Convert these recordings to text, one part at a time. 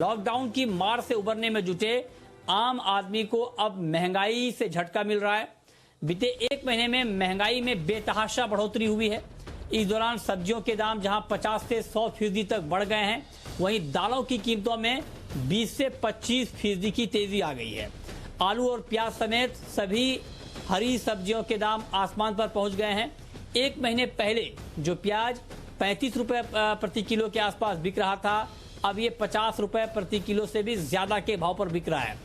Lockdown की मार से उबरने में जुटे आम आदमी को अब महंगाई से झटका मिल रहा है। बीते एक महीने में महंगाई में बेतहाशा बढ़ोतरी हुई है। इस दौरान सब्जियों के दाम जहां 50 से 100% तक बढ़ गए हैं, वहीं दालों की कीमतों में 20 से 25% की तेजी आ गई है। आलू और प्याज समेत सभी हरी सब्जियों के दाम आसमान पर पहुंच गए हैं। एक महीने पहले जो प्याज 35 रुपए प्रति किलो के आसपास बिक रहा था, अब ये 50 रुपए प्रति किलो से भी ज्यादा के भाव पर बिक रहा है।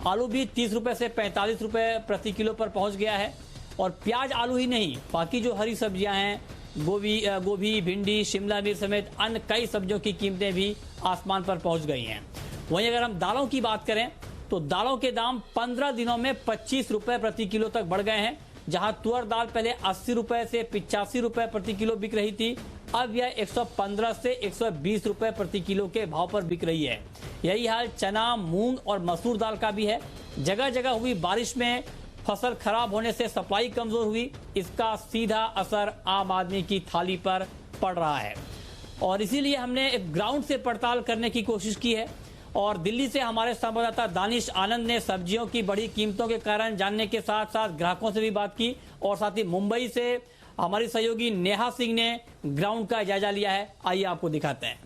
आलू भी 30 रुपए से 45 रुपए प्रति किलो पर पहुंच गया है। और प्याज आलू ही नहीं, बाकी जो हरी सब्जियां हैं, गोभी, भिंडी, शिमला मिर्च समेत अन्य कई सब्जियों की कीमतें भी आसमान पर पहुंच गई हैं। वहीं अगर हम दालों की बात करें तो दालों के दाम 15 दिनों में 25 रुपए प्रति किलो तक बढ़ गए हैं। जहां तुअर दाल पहले 80 रुपए से 85 रुपए प्रति किलो बिक रही थी, अब यह 115 से 120 रुपए प्रति किलो के भाव पर बिक रही है। यही हाल चना, मूंग और मसूर दाल का भी है। जगह जगह हुई बारिश में फसल खराब होने से सप्लाई कमजोर हुई। इसका सीधा असर आम आदमी की थाली पर पड़ रहा है और इसीलिए हमने एक ग्राउंड से पड़ताल करने की कोशिश की है। और दिल्ली से हमारे संवाददाता दानिश आनंद ने सब्जियों की बढ़ी कीमतों के कारण जानने के साथ साथ ग्राहकों से भी बात की और साथ ही मुंबई से हमारी सहयोगी नेहा सिंह ने ग्राउंड का जायजा लिया है। आइए आपको दिखाते हैं।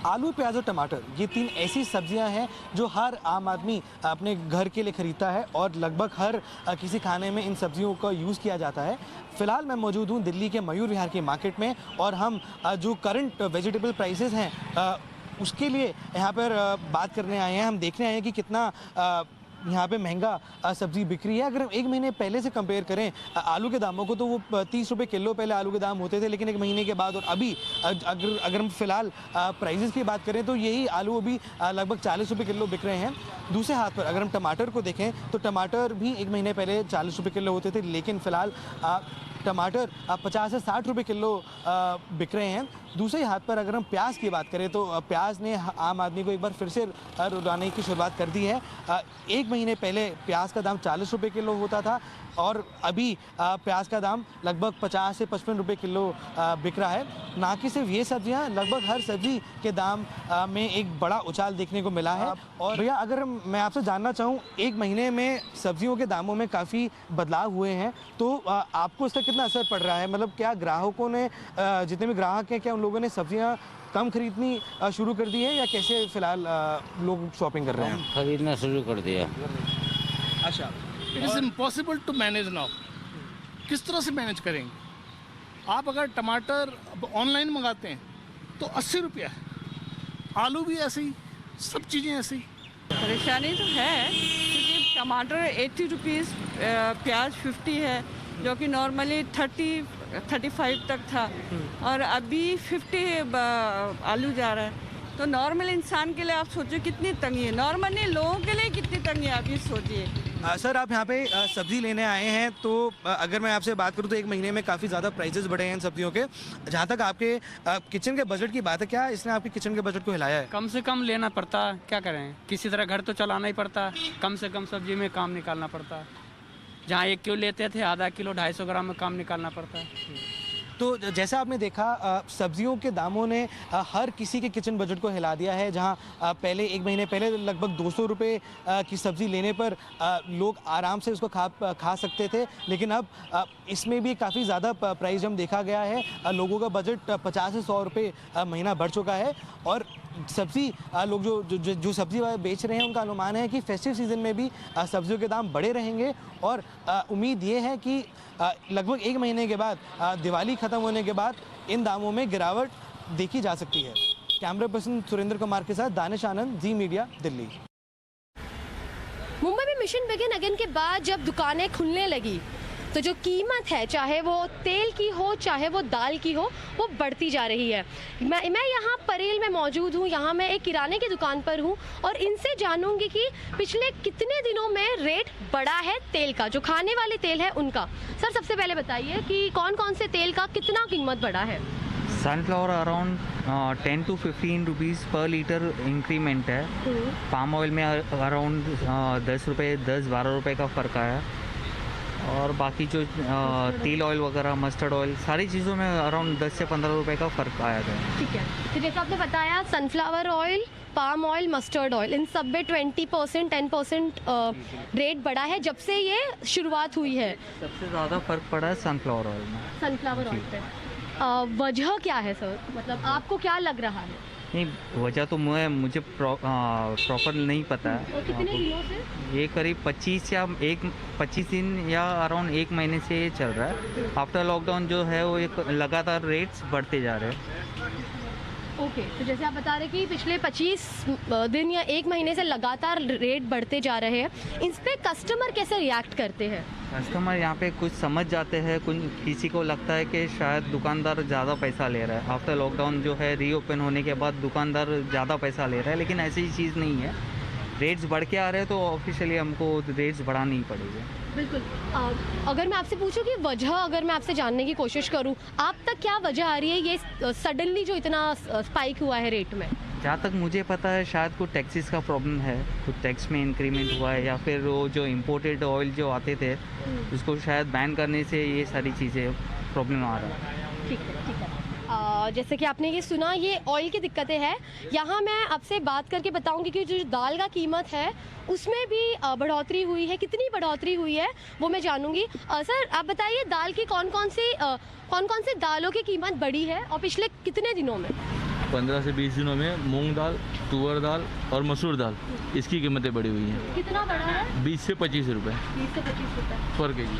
आलू, प्याज और टमाटर ये तीन ऐसी सब्जियां हैं जो हर आम आदमी अपने घर के लिए खरीदता है और लगभग हर किसी खाने में इन सब्जियों का यूज़ किया जाता है। फिलहाल मैं मौजूद हूं दिल्ली के मयूर विहार के मार्केट में और हम जो करंट वेजिटेबल प्राइसेस हैं उसके लिए यहाँ पर बात करने आए हैं। हम देखने आए हैं कि कितना यहाँ पे महंगा सब्जी बिक रही है। अगर एक महीने पहले से कंपेयर करें आलू के दामों को तो वो 30 रुपये किलो पहले आलू के दाम होते थे, लेकिन एक महीने के बाद और अभी अगर हम फिलहाल प्राइसेस की बात करें तो यही आलू अभी लगभग 40 रुपये किलो बिक रहे हैं। दूसरे हाथ पर अगर हम टमाटर को देखें तो टमाटर भी एक महीने पहले 40 रुपये किलो होते थे, लेकिन फिलहाल टमाटर 50 से 60 रुपये किलो बिक रहे हैं। दूसरे हाथ पर अगर हम प्याज की बात करें तो प्याज ने आम आदमी को एक बार फिर से रुलाने की शुरुआत कर दी है। एक महीने पहले प्याज का दाम 40 रुपये किलो होता था और अभी प्याज का दाम लगभग 50 से 55 रुपये किलो बिक रहा है। ना कि सिर्फ ये सब्जियां, लगभग हर सब्जी के दाम में एक बड़ा उछाल देखने को मिला है। और भैया अगर मैं आपसे जानना चाहूँ, एक महीने में सब्जियों के दामों में काफ़ी बदलाव हुए हैं, तो आपको इसका कितना असर पड़ रहा है? मतलब क्या ग्राहकों ने, जितने भी ग्राहक हैं, क्या उन लोगों ने सब्जियां कम खरीदनी शुरू कर दी है या कैसे फिलहाल लोग शॉपिंग कर रहे हैं? खरीदना शुरू कर दिया। अच्छा, it is impossible to manage now. किस तरह से मैनेज करेंगे? आप अगर टमाटर ऑनलाइन मंगाते हैं तो 80 रुपया है, आलू भी ऐसे ही, सब चीज़ें ऐसे ही। परेशानी तो है क्योंकि टमाटर 80 रुपीज़, प्याज 50 है जो कि नॉर्मली 30-35 तक था और अभी 50 आलू जा रहा है। तो नॉर्मल इंसान के लिए आप सोचिए कितनी तंगी है, नॉर्मली लोगों के लिए कितनी तंगी है, आप ये सोचिए। सर आप यहाँ पे सब्ज़ी लेने आए हैं, तो अगर मैं आपसे बात करूँ तो एक महीने में काफ़ी ज़्यादा प्राइसेस बढ़े हैं इन सब्जियों के। जहाँ तक आपके किचन के बजट की बात है, क्या इसने आपके किचन के बजट को हिलाया है? कम से कम लेना पड़ता है, क्या करें, किसी तरह घर तो चलाना ही पड़ता है। कम से कम सब्जी में काम निकालना पड़ता है। जहाँ 1 किलो लेते थे, आधा किलो 250 ग्राम में काम निकालना पड़ता है। तो जैसा आपने देखा, सब्जियों के दामों ने हर किसी के किचन बजट को हिला दिया है। जहां पहले एक महीने पहले लगभग 200 रुपये की सब्ज़ी लेने पर लोग आराम से उसको खा सकते थे, लेकिन अब इसमें भी काफ़ी ज़्यादा प्राइस जंप देखा गया है। लोगों का बजट 50 से 100 रुपये महीना बढ़ चुका है। और सब्ज़ी लोग जो सब्ज़ी बेच रहे हैं उनका अनुमान है कि फेस्टिव सीज़न में भी सब्जियों के दाम बढ़े रहेंगे। और उम्मीद ये है कि लगभग एक महीने के बाद, दिवाली ख़त्म होने के बाद, इन दामों में गिरावट देखी जा सकती है। कैमरा पर्सन सुरेंद्र कुमार के साथ दानिश आनंद, जी मीडिया, दिल्ली। मुंबई में मिशन बिगिन अगेन के बाद जब दुकानें खुलने लगी तो जो कीमत है, चाहे वो तेल की हो चाहे वो दाल की हो, वो बढ़ती जा रही है। मैं यहाँ परेल में मौजूद हूँ। यहाँ मैं एक किराने की दुकान पर हूँ और इनसे जानूंगी कि पिछले कितने दिनों में रेट बढ़ा है तेल का, जो खाने वाले तेल है उनका। सर सबसे पहले बताइए कि कौन कौन से तेल का कितना कीमत बढ़ा है? सनफ्लावर अराउंड 10 to 15 रुपीज़ पर लीटर इंक्रीमेंट है। पाम ऑयल में अराउंड 10 रुपये, 10-12 रुपये का फ़र्क आया। और बाकी जो तेल ऑयल वगैरह, मस्टर्ड ऑयल, सारी चीज़ों में अराउंड 10 से 15 रुपए का फ़र्क आया था। ठीक है, तो जैसे आपने बताया sunflower oil, palm oil, mustard oil, इन सब में 20% 10% रेट बढ़ा है जब से ये शुरुआत हुई है। सबसे ज़्यादा फ़र्क पड़ा है सनफ्लावर ऑयल में। सनफ्लावर ऑयल पे वजह क्या है सर, मतलब आपको क्या लग रहा है? नहीं, वजह तो मुझे प्रॉपर नहीं पता है। और कितने दिनों से? ये करीब 25 दिन या अराउंड 1 महीने से ये चल रहा है। आफ्टर लॉकडाउन जो है वो एक लगातार रेट्स बढ़ते जा रहे हैं। ओके, तो जैसे आप बता रहे कि पिछले 25 दिन या 1 महीने से लगातार रेट बढ़ते जा रहे हैं, इस पे कस्टमर कैसे रिएक्ट करते हैं? कस्टमर यहाँ पे कुछ समझ जाते हैं, किसी को लगता है कि शायद दुकानदार ज़्यादा पैसा ले रहा है। आफ्टर लॉकडाउन जो है रीओपन होने के बाद दुकानदार ज़्यादा पैसा ले रहा है, लेकिन ऐसी चीज़ नहीं है। रेट्स बढ़ के आ रहे हैं तो ऑफिशियली हमको रेट्स बढ़ानी ही पड़ेगी। बिल्कुल। अगर मैं आपसे पूछूं कि वजह, अगर मैं आपसे जानने की कोशिश करूं, आप तक क्या वजह आ रही है ये सडनली जो इतना स्पाइक हुआ है रेट में? जहाँ तक मुझे पता है शायद कुछ टैक्सेस का प्रॉब्लम है, कुछ टैक्स में इंक्रीमेंट हुआ है, या फिर वो जो इम्पोर्टेड ऑयल जो आते थे उसको शायद बैन करने से ये सारी चीज़ें प्रॉब्लम आ रहा है। ठीक है, ठीक है। जैसे कि आपने ये सुना, ये ऑयल की दिक्कतें हैं। यहाँ मैं आपसे बात करके बताऊंगी कि जो दाल का कीमत है उसमें भी बढ़ोतरी हुई है। कितनी बढ़ोतरी हुई है वो मैं जानूंगी। सर आप बताइए, दाल की कौन कौन सी दालों की कीमत बढ़ी है और पिछले कितने दिनों में? 15 से 20 दिनों में मूंग दाल, तुअर दाल और मसूर दाल, इसकी कीमतें बढ़ी हुई हैं। कितना बढ़ा है? 20 से 25 रुपये 20 से 25 रुपये पर केजी।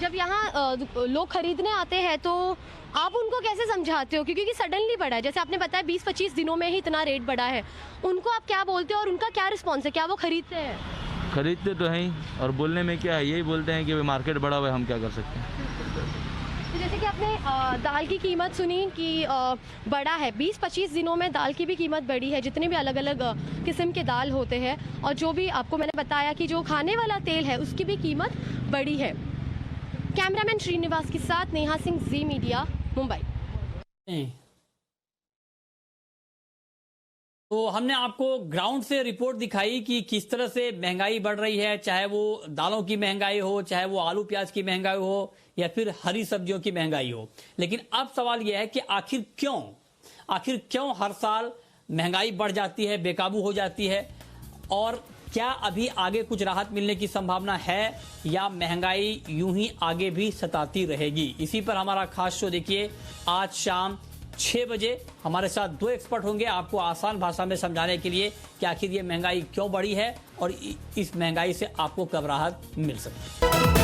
जब यहाँ लोग खरीदने आते हैं तो आप उनको कैसे समझाते हो, क्योंकि सडनली बढ़ा है? जैसे आपने बताया 20-25 दिनों में ही इतना रेट बढ़ा है, उनको आप क्या बोलते हो और उनका क्या रिस्पॉन्स है? क्या वो खरीदते हैं? खरीदते तो हैं, और बोलने में क्या है, यही बोलते हैं कि मार्केट बढ़ा हुआ है, हम क्या कर सकते हैं। तो जैसे कि आपने दाल की कीमत सुनी कि बढ़ा है, 20-25 दिनों में दाल की भी कीमत बढ़ी है। जितने भी अलग अलग किस्म के दाल होते हैं, और जो भी आपको मैंने बताया कि जो खाने वाला तेल है उसकी भी कीमत बढ़ी है। कैमरामैन श्रीनिवास के साथ नेहा सिंह, जी मीडिया, मुंबई। तो हमने आपको ग्राउंड से रिपोर्ट दिखाई कि किस तरह से महंगाई बढ़ रही है, चाहे वो दालों की महंगाई हो, चाहे वो आलू प्याज की महंगाई हो, या फिर हरी सब्जियों की महंगाई हो। लेकिन अब सवाल यह है कि आखिर क्यों हर साल महंगाई बढ़ जाती है, बेकाबू हो जाती है, और क्या अभी आगे कुछ राहत मिलने की संभावना है, या महंगाई यूं ही आगे भी सताती रहेगी? इसी पर हमारा खास शो देखिए आज शाम 6 बजे। हमारे साथ 2 एक्सपर्ट होंगे आपको आसान भाषा में समझाने के लिए कि आखिर ये महंगाई क्यों बढ़ी है और इस महंगाई से आपको कब राहत मिल सकती है।